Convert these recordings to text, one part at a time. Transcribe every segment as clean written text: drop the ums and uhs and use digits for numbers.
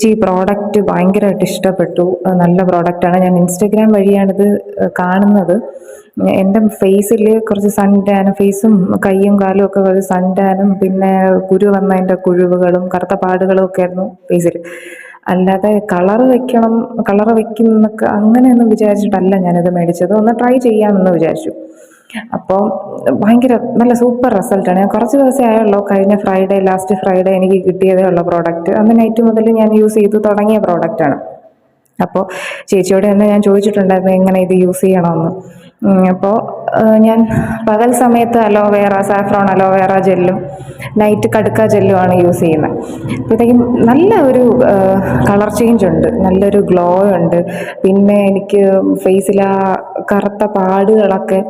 ഈ പ്രോഡക്റ്റ് ഭയങ്കരമായിട്ട് ഇഷ്ടപ്പെട്ടു. നല്ല പ്രോഡക്റ്റാണ്. ഞാൻ ഇൻസ്റ്റഗ്രാം വഴിയാണിത് കാണുന്നത്. എൻ്റെ ഫേസിൽ കുറച്ച് സൺ ടാനും, ഫേസും കൈയും കാലും ഒക്കെ കുറച്ച് സൺ ടാനും, പിന്നെ കുരു വന്നതിൻ്റെ കുഴിവുകളും കറുത്ത പാടുകളും ഒക്കെ ആയിരുന്നു ഫേസിൽ. അല്ലാതെ കളർ വെക്കുന്നൊക്കെ അങ്ങനെയൊന്നും വിചാരിച്ചിട്ടല്ല ഞാനിത് മേടിച്ചത്. ഒന്ന് ട്രൈ ചെയ്യാമെന്ന് വിചാരിച്ചു. അപ്പോൾ ഭയങ്കര നല്ല സൂപ്പർ റിസൾട്ടാണ്. ഞാൻ കുറച്ച് ദിവസമേ ആയുള്ളൂ, കഴിഞ്ഞ ലാസ്റ്റ് ഫ്രൈഡേ എനിക്ക് കിട്ടിയതേ ഉള്ള പ്രോഡക്റ്റ്. അന്ന് നൈറ്റ് മുതൽ ഞാൻ യൂസ് ചെയ്ത് തുടങ്ങിയ പ്രോഡക്റ്റാണ്. അപ്പോൾ ചേച്ചിയോട് തന്നെ ഞാൻ ചോദിച്ചിട്ടുണ്ടായിരുന്നു എങ്ങനെ ഇത് യൂസ് ചെയ്യണമെന്ന്. അപ്പോൾ ഞാൻ പകൽ സമയത്ത് സാഫ്രോൺ അലോവേറ ജെല്ലും നൈറ്റ് കടുക്ക ജെല്ലുമാണ് യൂസ് ചെയ്യുന്നത്. അപ്പോഴത്തേക്കും നല്ല ഒരു കളർ ചേഞ്ച് ഉണ്ട്, നല്ലൊരു ഗ്ലോ ഉണ്ട്. പിന്നെ എനിക്ക് ഫേസിൽ ആ കറുത്ത പാടുകളൊക്കെ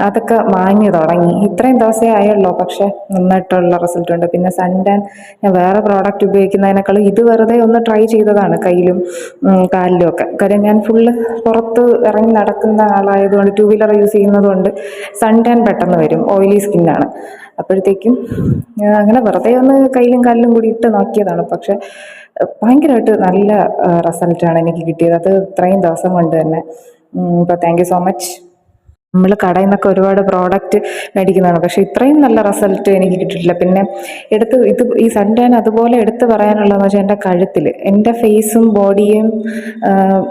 അതൊക്കെ മാഞ്ഞു തുടങ്ങി. ഇത്രയും ദിവസമേ ആയുള്ളൂ, പക്ഷെ നന്നായിട്ടുള്ള റിസൾട്ട് ഉണ്ട്. പിന്നെ സൺടാൻ ഞാൻ വേറെ പ്രോഡക്റ്റ് ഉപയോഗിക്കുന്നതിനേക്കാളും ഇത് വെറുതെ ഒന്ന് ട്രൈ ചെയ്തതാണ്, കയ്യിലും കാലിലും ഒക്കെ. കാര്യം ഞാൻ ഫുള്ള് പുറത്ത് ഇറങ്ങി നടക്കുന്ന ആളായതുകൊണ്ട്, ടൂ വീലർ യൂസ് ചെയ്യുന്നതുകൊണ്ട് സൺടാൻ പെട്ടെന്ന് വരും, ഓയിലി സ്കിന്നാണ്. അപ്പോഴത്തേക്കും അങ്ങനെ വെറുതെ ഒന്ന് കയ്യിലും കാലിലും കൂടി ഇട്ട് നോക്കിയതാണ്. പക്ഷെ ഭയങ്കരമായിട്ട് നല്ല റിസൾട്ടാണ് എനിക്ക് കിട്ടിയത്, അത് ഇത്രയും ദിവസം കൊണ്ട് തന്നെ. അപ്പോൾ താങ്ക് യു സോ മച്ച്. നമ്മൾ കടയിൽ നിന്നൊക്കെ ഒരുപാട് പ്രോഡക്റ്റ് മേടിക്കുന്നതാണ്, പക്ഷെ ഇത്രയും നല്ല റിസൾട്ട് എനിക്ക് കിട്ടിയിട്ടില്ല. പിന്നെ ഈ സൺടാൻ അതുപോലെ എടുത്ത് പറയാനുള്ളതെന്ന് വെച്ചാൽ എൻ്റെ കഴുത്തിൽ, എൻ്റെ ഫേസും ബോഡിയും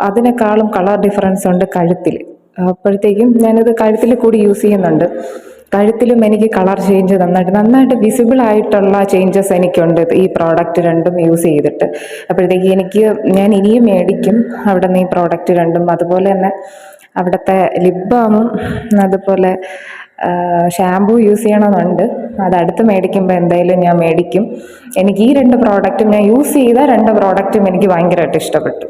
അതിനേക്കാളും കളർ ഡിഫറൻസ് ഉണ്ട് കഴുത്തിൽ. അപ്പോഴത്തേക്കും ഞാനിത് കഴുത്തിൽ കൂടി യൂസ് ചെയ്യുന്നുണ്ട്. കഴുത്തിലും എനിക്ക് കളർ ചേഞ്ച് നന്നായിട്ട് വിസിബിൾ ആയിട്ടുള്ള ചേഞ്ചസ് എനിക്കുണ്ട് ഈ പ്രോഡക്റ്റ് രണ്ടും യൂസ് ചെയ്തിട്ട്. അപ്പോഴത്തേക്ക് ഞാൻ ഇനിയും മേടിക്കും അവിടെ നിന്ന് ഈ പ്രോഡക്റ്റ് രണ്ടും. അതുപോലെ തന്നെ അവിടുത്തെ ലിപ് ബാമും അതുപോലെ ഷാമ്പൂ യൂസ് ചെയ്യണമെന്നുണ്ട്. അതടുത്ത് മേടിക്കുമ്പോൾ എന്തായാലും ഞാൻ മേടിക്കും. എനിക്ക് ഈ രണ്ട് പ്രോഡക്റ്റും, ഞാൻ യൂസ് ചെയ്ത രണ്ട് പ്രോഡക്റ്റും എനിക്ക് ഭയങ്കരമായിട്ട് ഇഷ്ടപ്പെട്ടു.